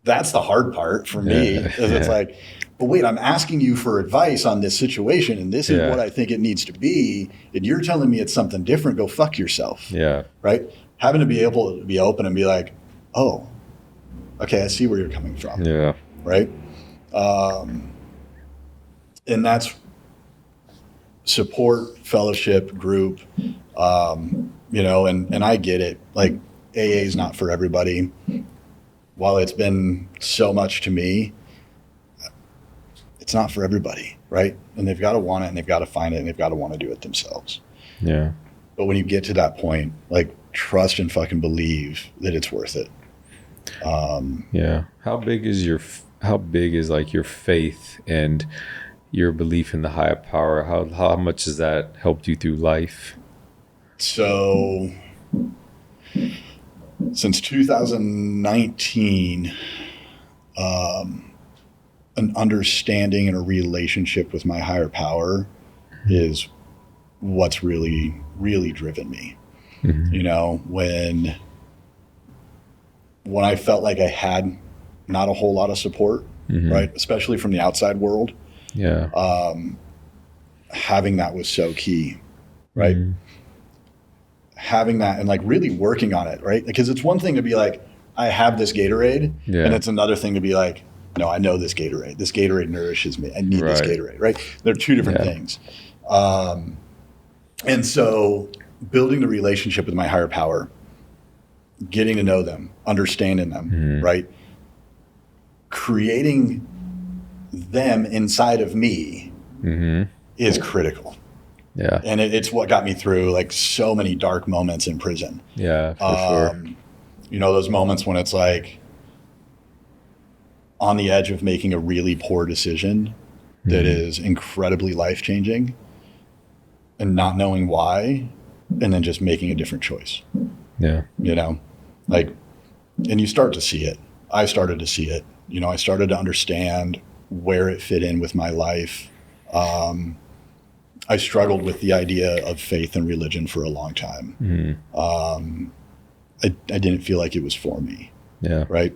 That's the hard part for me. Is it's like, but wait, I'm asking you for advice on this situation and this is what I think it needs to be. And you're telling me it's something different. Go fuck yourself.
Yeah.
Right. Having to be able to be open and be like, oh, okay, I see where you're coming from.
Yeah.
Right. And that's support, fellowship, group, and I get it. Like AA is not for everybody. While it's been so much to me, it's not for everybody, right? And they've got to want it and they've got to find it and they've got to want to do it themselves.
Yeah.
But when you get to that point, like trust and fucking believe that it's worth it.
Yeah. How big is like your faith and your belief in the higher power? How much has that helped you through life?
So since 2019, an understanding and a relationship with my higher power is what's really, really driven me. You know, when I felt like I had not a whole lot of support, right? Especially from the outside world.
Yeah.
Having that was so key, right? Having that and like really working on it, right? Because it's one thing to be like, I have this Gatorade, and it's another thing to be like, no, I know this Gatorade. This Gatorade nourishes me. I need this Gatorade, right? They're two different things. And so building the relationship with my higher power, getting to know them, understanding them, right? Creating them inside of me is critical.
Yeah.
And it's what got me through like so many dark moments in prison.
Yeah, for sure.
You know, those moments when it's like on the edge of making a really poor decision that is incredibly life-changing and not knowing why, and then just making a different choice.
Yeah.
You know, like, and you start to see it. I started to see it. You know, I started to understand where it fit in with my life. I struggled with the idea of faith and religion for a long time. I didn't feel like it was for me. Yeah. Right.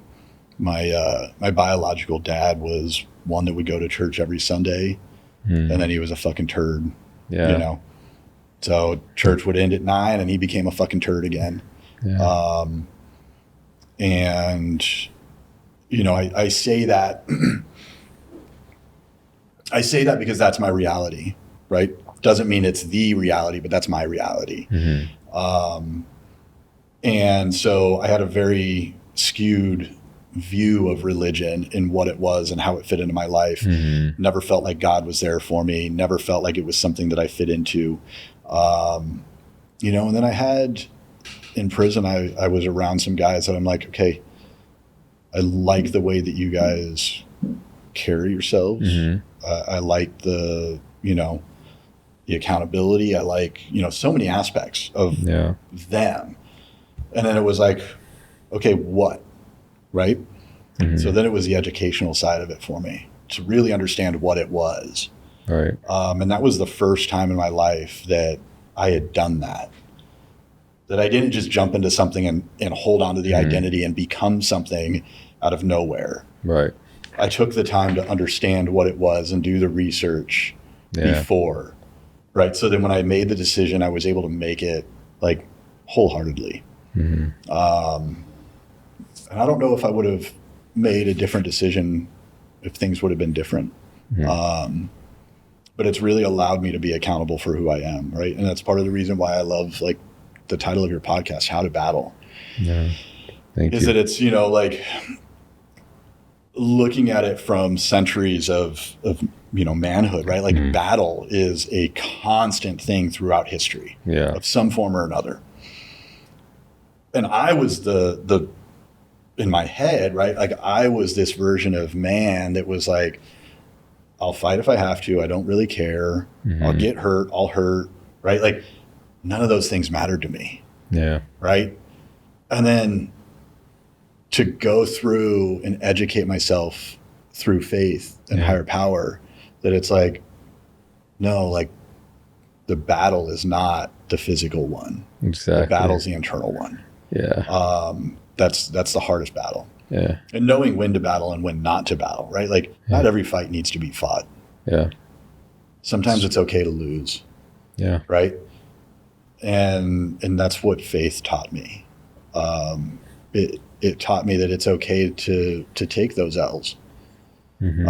My biological dad was one that would go to church every Sunday, and then he was a fucking turd. Yeah. You know, so church would end at 9 and he became a fucking turd again. Yeah. And you know, I say that, I say that because that's my reality, right? Doesn't mean it's the reality, but that's my reality. And so I had a very skewed view of religion and what it was and how it fit into my life. Never felt like God was there for me. Never felt like it was something that I fit into. You know, and then I had in prison, I was around some guys that I'm like, okay, I like the way that you guys carry yourselves. I like the, you know, the accountability. I like, so many aspects of them. And then it was like, okay, what? Right? Mm-hmm. So then it was the educational side of it for me to really understand what it was.
Right.
And that was the first time in my life that I had done that I didn't just jump into something and hold on to the identity and become something out of nowhere.
Right.
I took the time to understand what it was and do the research before. Right. So then when I made the decision, I was able to make it like wholeheartedly. Mm-hmm. And I don't know if I would have made a different decision if things would have been different. Mm-hmm. But it's really allowed me to be accountable for who I am. Right. And that's part of the reason why I love like the title of your podcast, How to Battle.
Yeah. Thank you.
Is that it's, like looking at it from centuries of manhood, right? Like battle is a constant thing throughout history of some form or another. And I was the in my head, right? Like I was this version of man that was like, I'll fight if I have to. I don't really care. Mm-hmm. I'll get hurt. I'll hurt. Right. Like none of those things mattered to me.
Yeah.
Right. And then to go through and educate myself through faith and higher power, that it's like, no, like the battle is not the physical one.
Exactly.
The battle's the internal one.
Yeah.
That's the hardest battle.
Yeah.
And knowing when to battle and when not to battle, right? Like not every fight needs to be fought.
Yeah.
Sometimes it's okay to lose.
Yeah.
Right. And that's what faith taught me. It taught me that it's okay to take those L's. Mm-hmm.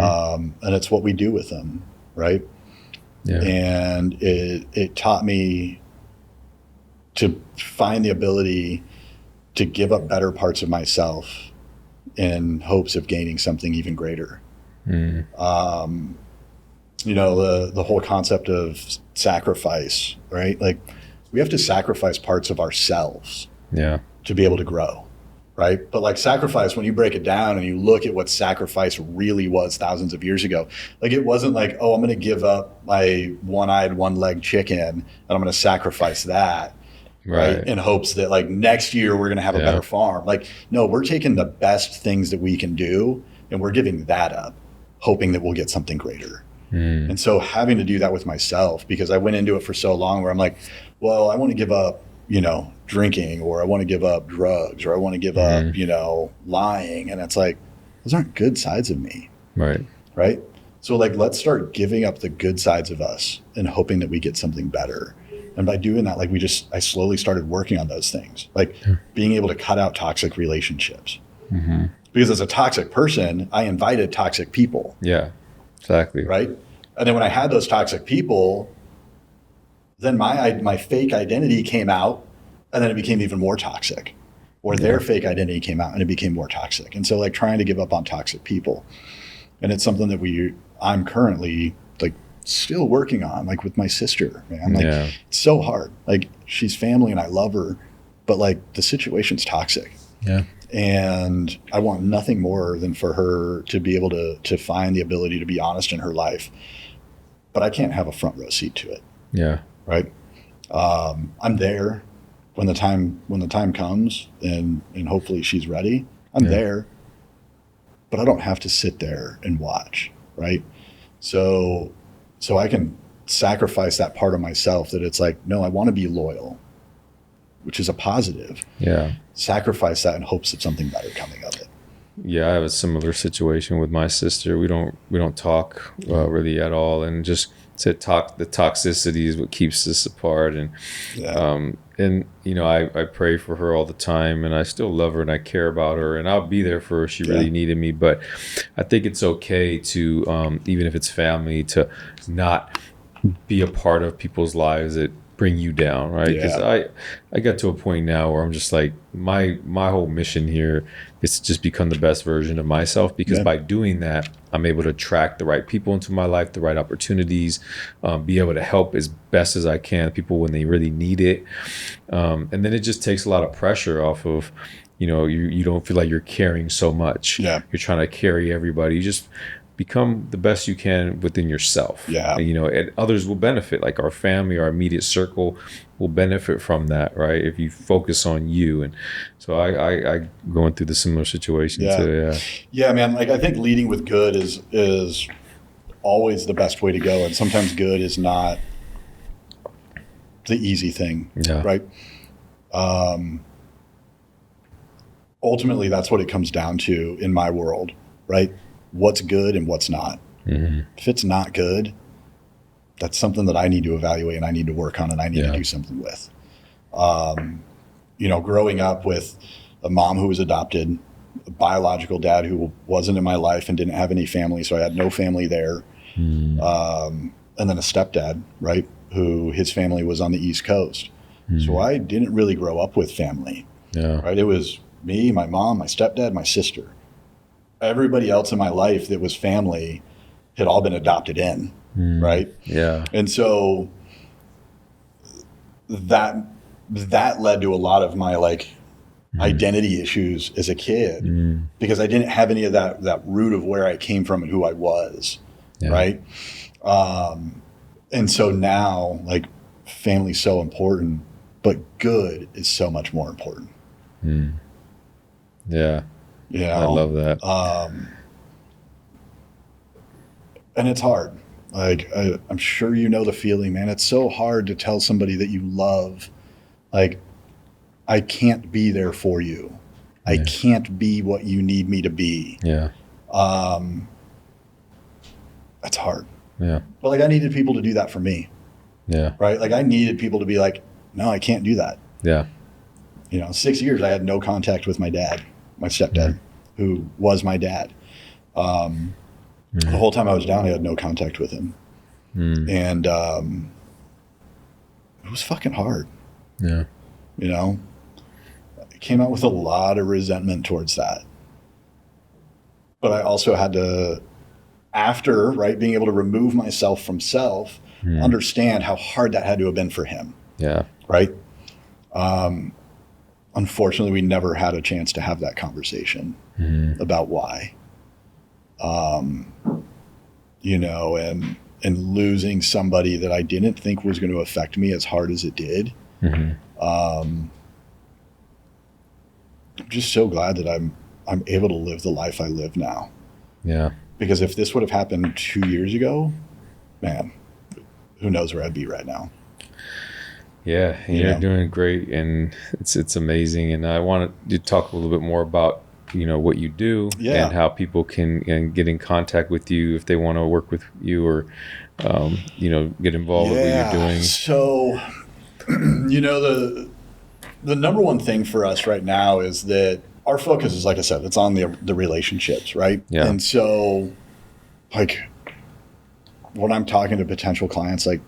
And it's what we do with them. Right. Yeah. And it taught me to find the ability to give up better parts of myself in hopes of gaining something even greater. Mm. The whole concept of sacrifice, right? Like we have to sacrifice parts of ourselves to be able to grow, right? But like sacrifice, when you break it down and you look at what sacrifice really was thousands of years ago, like it wasn't like, oh, I'm going to give up my one-eyed, one-legged chicken and I'm going to sacrifice that. Right. In hopes that like next year we're going to have a better farm. Like, no, we're taking the best things that we can do and we're giving that up, hoping that we'll get something greater. Mm. And so having to do that with myself, because I went into it for so long where I'm like, well, I want to give up, drinking, or I want to give up drugs, or I want to give up, lying. And it's like, those aren't good sides of me.
Right.
Right. So like, let's start giving up the good sides of us and hoping that we get something better. And by doing that, like I slowly started working on those things, like being able to cut out toxic relationships. Mm-hmm. Because as a toxic person, I invited toxic people.
Yeah, exactly.
Right. And then when I had those toxic people, then my fake identity came out and then it became even more toxic, or their fake identity came out and it became more toxic. And so like trying to give up on toxic people. And it's something that I'm currently like still working on, like with my sister, man. Like it's so hard. Like she's family and I love her, but like the situation's toxic.
Yeah.
And I want nothing more than for her to be able to find the ability to be honest in her life. But I can't have a front row seat to it.
Yeah.
Right. I'm there when the time comes and hopefully she's ready. I'm there, but I don't have to sit there and watch. Right. So I can sacrifice that part of myself that it's like, no, I want to be loyal, which is a positive.
Yeah.
Sacrifice that in hopes of something better coming of it.
Yeah, I have a similar situation with my sister. We don't talk really at all, and just the toxicity is what keeps us apart. And I pray for her all the time, and I still love her and I care about her, and I'll be there for her if she really needed me. But I think it's okay to even if it's family, to not be a part of people's lives that bring you down, right? Because I got to a point now where I'm just like, my whole mission here is to just become the best version of myself, because by doing that, I'm able to attract the right people into my life, the right opportunities, be able to help as best as I can people when they really need it. And then it just takes a lot of pressure off of, you don't feel like you're carrying so much. Yeah. You're trying to carry everybody. You just become the best you can within yourself.
Yeah.
And others will benefit, like our family, our immediate circle will benefit from that, right? If you focus on you. And so I going through the similar situation too.
Yeah, man. Like, I think leading with good is always the best way to go. And sometimes good is not the easy thing, right? Ultimately, that's what it comes down to in my world, right? What's good and what's not. If it's not good, that's something that I need to evaluate and I need to work on and I need to do something with. Growing up with a mom who was adopted, a biological dad who wasn't in my life and didn't have any family, so I had no family there. And then a stepdad, right, who his family was on the East Coast. So I didn't really grow up with family, right? It was me, my mom, my stepdad, my sister. Everybody else in my life that was family had all been adopted in, right?
Yeah.
And so that led to a lot of my identity issues as a kid because I didn't have any of that root of where I came from and who I was, right? And so now, family's so important, but good is so much more important.
Yeah. I love that.
And it's hard. I'm sure you know the feeling, man. It's so hard to tell somebody that you love, I can't be there for you. I can't be what you need me to be.
Yeah.
That's hard.
Yeah.
But I needed people to do that for me.
Yeah.
Right? I needed people to be like, no, I can't do that.
Yeah.
6 years I had no contact with my dad, my stepdad, who was my dad. The whole time I was down, I had no contact with him. And it was fucking hard.
Yeah.
I came out with a lot of resentment towards that. But I also had to, after, right, being able to remove myself from self, understand how hard that had to have been for him.
Yeah.
Right? Unfortunately, we never had a chance to have that conversation about why. And losing somebody that I didn't think was going to affect me as hard as it did. I'm just so glad that I'm able to live the life I live now.
Yeah.
Because if this would have happened 2 years ago, man, who knows where I'd be right now.
Yeah, you're doing great, and it's amazing. And I wanted to talk a little bit more about what you do and how people can get in contact with you if they want to work with you or get involved with what you're doing.
So the number one thing for us right now is that our focus is, like I said, it's on the relationships, right?
Yeah.
And so when I'm talking to potential clients, I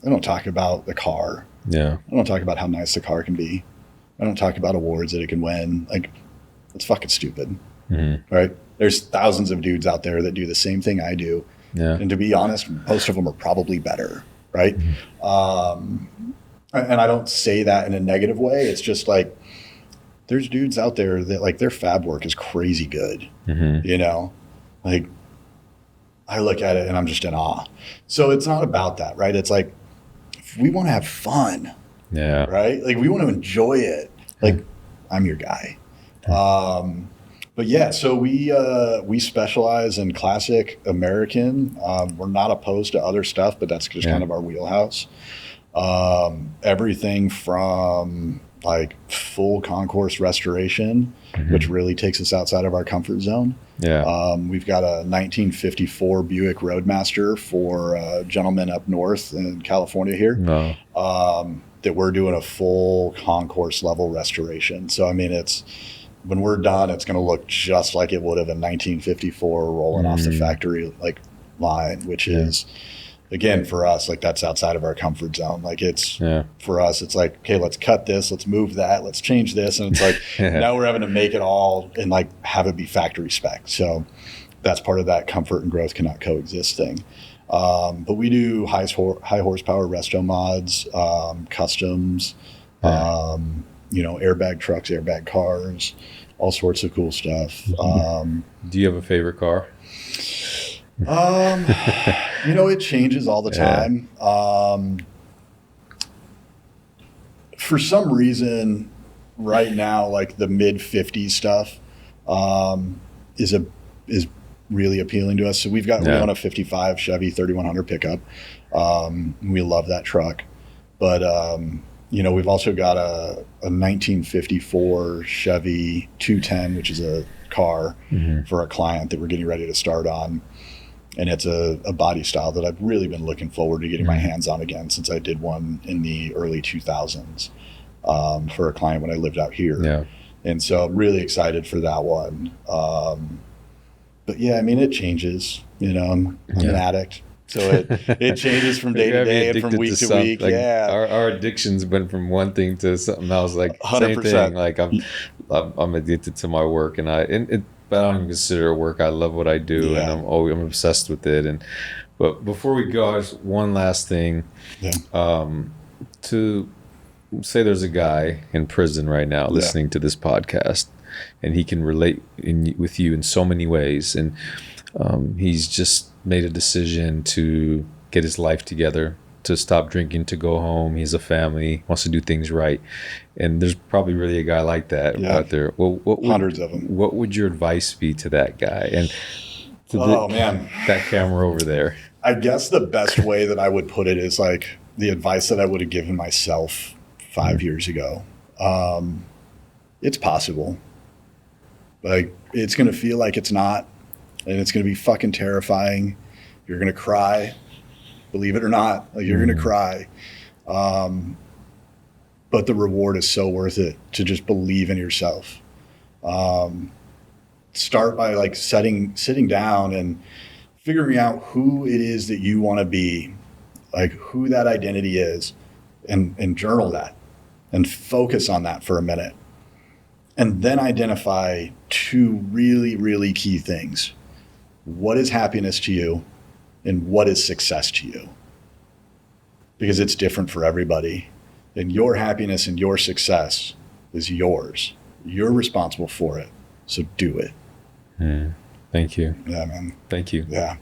don't talk about the car.
Yeah.
I don't talk about how nice the car can be. I don't talk about awards that it can win. It's fucking stupid, right? There's thousands of dudes out there that do the same thing I do.
Yeah.
And to be honest, most of them are probably better, right? And I don't say that in a negative way. It's just there's dudes out there that their fab work is crazy good, I look at it and I'm just in awe. So it's not about that, right? It's we want to have fun, right? We want to enjoy it. I'm your guy. But yeah, so we specialize in classic American. We're not opposed to other stuff, but that's just kind of our wheelhouse. Everything from full concourse restoration, which really takes us outside of our comfort zone. Yeah. We've got a 1954 Buick Roadmaster for a gentleman up north in California here. No. That we're doing a full concourse level restoration. So it's when we're done, it's going to look just like it would have in 1954 rolling off the factory line, which is, again, for us, that's outside of our comfort zone. For us, it's okay, let's cut this, let's move that, let's change this. And it's now we're having to make it all and have it be factory spec. So that's part of that comfort and growth cannot coexist thing. But we do high horsepower resto mods, customs, airbag trucks, airbag cars, all sorts of cool stuff.
Do you have a favorite car?
It changes all the time. For some reason, right now, like the mid 50s stuff is really appealing to us. So we own a 55 Chevy 3100 pickup. We love that truck, but we've also got a 1954 Chevy 210, which is a car for a client that we're getting ready to start on. And it's a body style that I've really been looking forward to getting my hands on again since I did one in the early 2000s for a client when I lived out here.
Yeah.
And so I'm really excited for that one. But yeah, I mean, it changes. I'm an addict. So it changes from day to day and from week to week.
Like
yeah.
Our addictions went from one thing to something else. Like
100%.
Same thing. Like I'm addicted to my work, but I don't even consider it work. I love what I do, and I'm obsessed with it. But before we go, just one last thing.
Yeah.
To say there's a guy in prison right now listening to this podcast, and he can relate with you in so many ways, and he's just made a decision to get his life together, to stop drinking, to go home. He has a family, wants to do things right. And there's probably really a guy like that out there. Well,
hundreds of them.
What would your advice be to that guy? And to
man,
that camera over there.
I guess the best way that I would put it is like the advice that I would have given myself 5 years ago. It's possible. Like, it's going to feel like it's not. And it's going to be fucking terrifying. You're going to cry, believe it or not. Like, you're going to cry. But the reward is so worth it to just believe in yourself. Start by like sitting down and figuring out who it is that you want to be, like who that identity is, and journal that and focus on that for a minute. And then identify 2 really, really key things. What is happiness to you, and what is success to you? Because it's different for everybody. And your happiness and your success is yours. You're responsible for it. So do it.
Thank you.
Yeah, man.
Thank you.
Yeah.